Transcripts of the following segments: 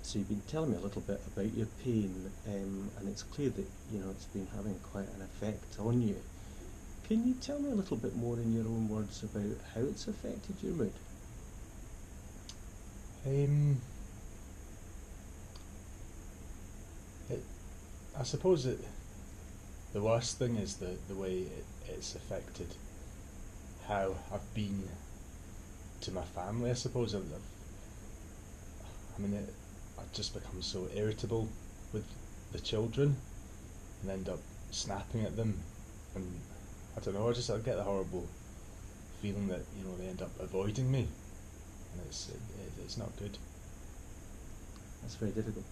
So you've been telling me a little bit about your pain, and it's clear that it's been having quite an effect on you. Can you tell me a little bit more in your own words about how it's affected your mood? Um, it, I suppose the worst thing is the way it's affected how I've been to my family. I suppose I've just become so irritable with the children and end up snapping at them, and I don't know. I get the horrible feeling that they end up avoiding me, and it's not good. That's very difficult.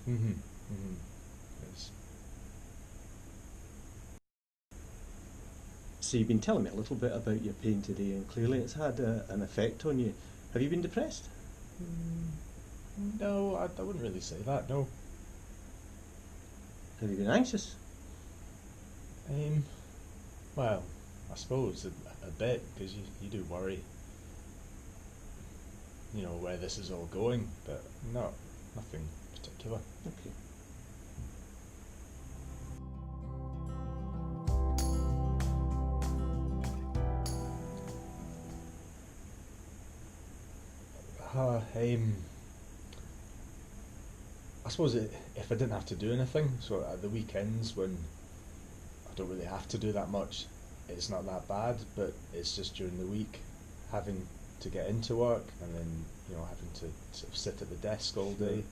Mhm. Mhm. It's, So you've been telling me a little bit about your pain today, and clearly it's had an effect on you. Have you been depressed? no, I wouldn't really say that. No. Have you been anxious? Um, well, I suppose a bit because you do worry, where this is all going, but nothing particular. Okay. Um, I suppose if I didn't have to do anything, so at the weekends when I don't really have to do that much, it's not that bad. But it's just during the week, having to get into work and then having to sort of sit at the desk all day.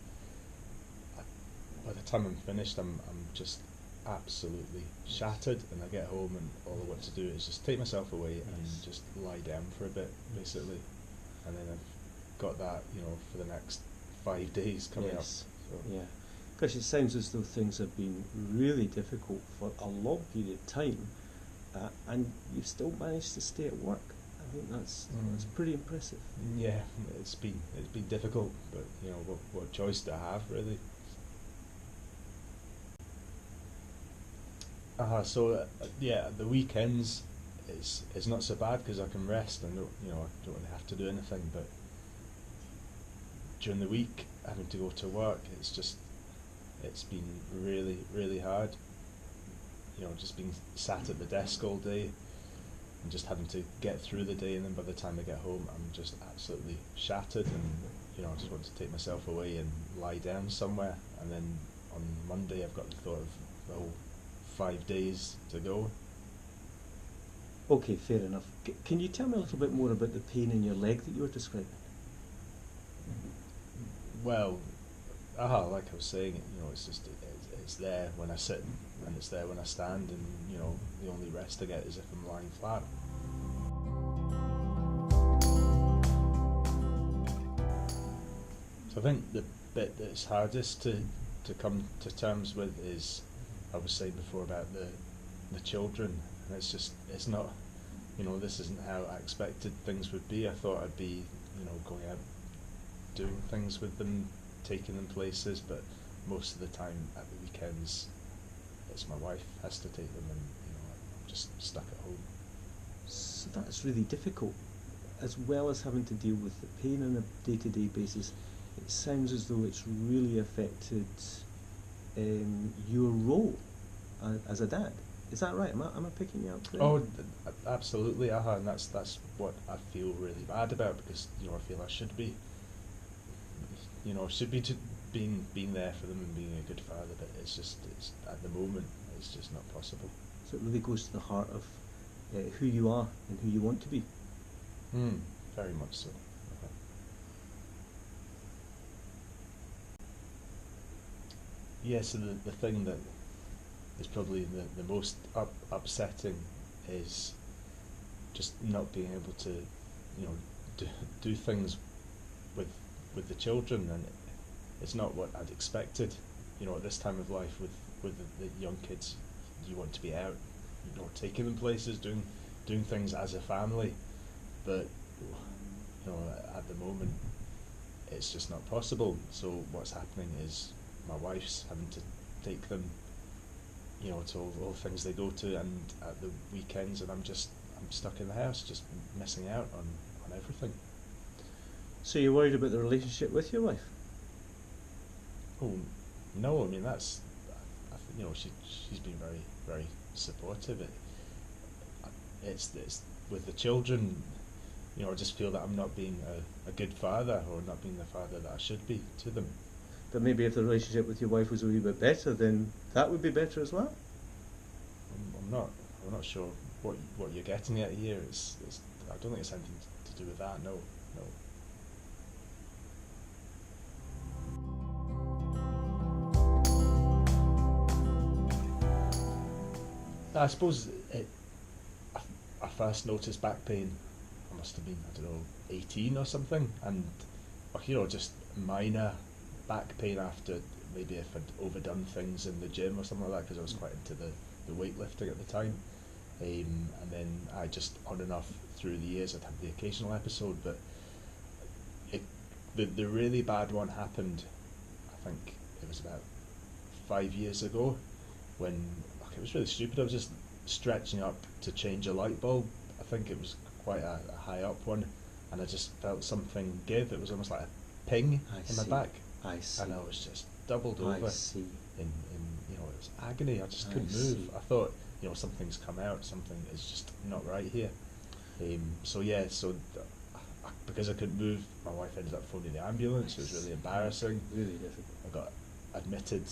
By the time I'm finished, I'm just absolutely shattered, and I get home and all I want to do is just take myself away and just lie down for a bit, basically, and then I've got that for the next 5 days coming up. Yes. So. Yeah. Because it sounds as though things have been really difficult for a long period of time, and you've still managed to stay at work. I think that's pretty impressive. Yeah, it's been difficult, but what choice do I have, really? Yeah, the weekends is not so bad because I can rest and I don't really have to do anything. But during the week, having to go to work, it's been really really hard. Just being sat at the desk all day and just having to get through the day, and then by the time I get home, I'm just absolutely shattered, and I just want to take myself away and lie down somewhere. And then on Monday, I've got the thought of, oh, 5 days to go. Okay, fair enough. Can you tell me a little bit more about the pain in your leg that you were describing? Well, like I was saying, it's just it's there when I sit and it's there when I stand, and the only rest I get is if I'm lying flat. So I think the bit that's hardest to come to terms with is, I was saying before about the children, and it's not, this isn't how I expected things would be. I thought I'd be going out doing things with them, taking them places, but most of the time at the weekends it's my wife has to take them, and I'm just stuck at home. So that's really difficult, as well as having to deal with the pain on a day-to-day basis. It sounds as though it's really affected your role as a dad. Is that right? Am I picking you up there? Oh, absolutely, and that's what I feel really bad about, because I feel I should be, being there for them and being a good father, but it's at the moment it's just not possible. So it really goes to the heart of who you are and who you want to be. Very much so. Yeah, so the thing that is probably the most upsetting is just not being able to, do things with the children, and it's not what I'd expected. At this time of life with the young kids, you want to be out, taking them places, doing things as a family, but at the moment it's just not possible. So what's happening is my wife's having to take them, to all the things they go to, and at the weekends, and I'm stuck in the house, just missing out on everything. So you're worried about the relationship with your wife? Oh, no, I mean that's, she's been very very supportive. It's with the children, I just feel that I'm not being a good father, or not being the father that I should be to them. But maybe if the relationship with your wife was a wee bit better, then that would be better as well. I'm not sure what you're getting at here. It's I don't think it's anything to do with that. No, no. I suppose I first noticed back pain. I must have been, I don't know, 18 or something, and just minor back pain after maybe if I'd overdone things in the gym or something like that, because I was quite into the weightlifting at the time. And then I just on and off through the years I'd have the occasional episode, but the really bad one happened, I think it was about 5 years ago, when it was really stupid. I was just stretching up to change a light bulb. I think it was quite a high up one, and I just felt something give. It was almost like a ping in my back. I see. And I was just doubled over. I see. In it was agony. I just couldn't move. See. I thought, something's come out. Something is just not right here. Because I couldn't move, my wife ended up phoning the ambulance. It was really embarrassing. Really difficult. I got admitted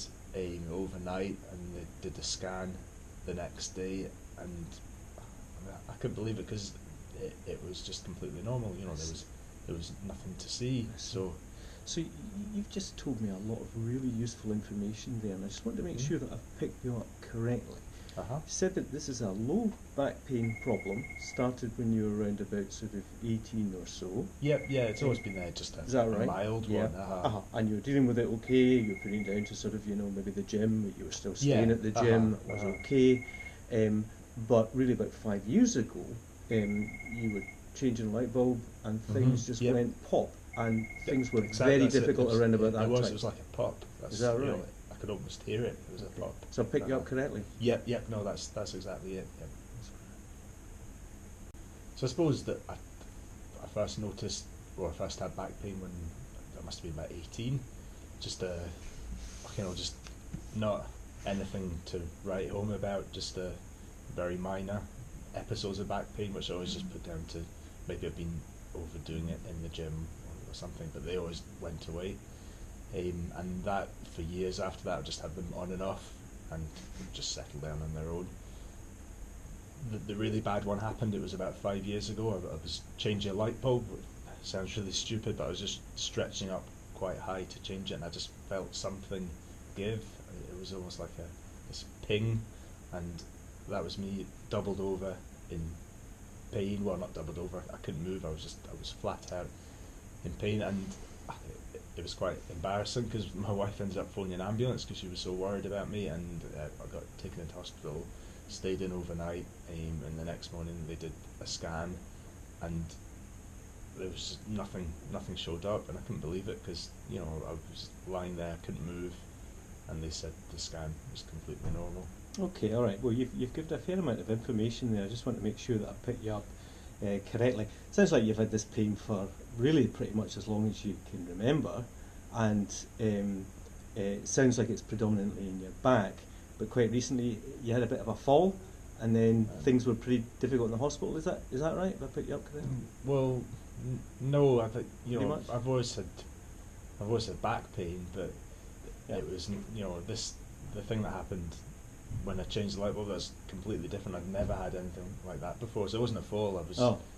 overnight, and they did a scan the next day, and I couldn't believe it, because it was just completely normal. There was nothing to see. So you've just told me a lot of really useful information there, and I just want to make sure that I've picked you up correctly. You said that this is a low back pain problem, started when you were around about sort of 18 or so. Yeah, it's always been there, just Is that right? a mild one. And you were dealing with it okay, you were putting it down to sort of, maybe the gym, but you were still staying at the gym, it was okay. But really about 5 years ago, you were changing a light bulb, and things just went pop, and things were very difficult around about that time. It was like a pop. Is that right? I could almost hear it. It was a pop. So I picked you up correctly? Yep, no, that's exactly it. Yep. So I suppose that I first noticed, or I first had back pain when I must have been about 18. Just just not anything to write home about, just a very minor episodes of back pain, which I always just put down to maybe I've been overdoing it in the gym or something, but they always went away. And that for years after that, I just had them on and off, and just settled down on their own. The really bad one happened. It was about 5 years ago. I was changing a light bulb. It sounds really stupid, but I was just stretching up quite high to change it, and I just felt something give. It was almost like this ping, and that was me doubled over in pain. Well, not doubled over. I couldn't move. I was flat out in pain, and it was quite embarrassing, because my wife ended up phoning an ambulance because she was so worried about me, and I got taken into hospital, stayed in overnight, and the next morning they did a scan, and there was nothing showed up, and I couldn't believe it, because I was lying there, couldn't move, and they said the scan was completely normal. Okay, all right. Well, you've given a fair amount of information there. I just want to make sure that I picked you up correctly. Sounds like you've had this pain for really pretty much as long as you can remember, and it sounds like it's predominantly in your back, but quite recently you had a bit of a fall, and then things were pretty difficult in the hospital. Is that right? Have I picked you up correctly? Well, no. I think I've always had back pain, but it was the thing that happened when I changed the light bulb was completely different. I'd never had anything like that before, so it wasn't a fall.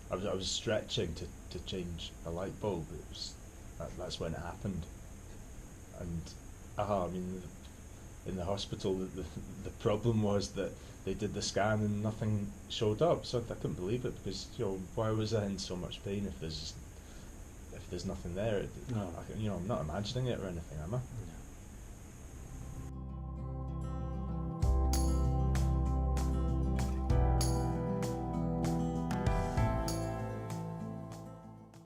I was stretching to change a light bulb. It was that's when it happened, and I mean, in the hospital, the problem was that they did the scan and nothing showed up. So I couldn't believe it, because why was I in so much pain if there's nothing there? No. I'm not imagining it or anything, am I?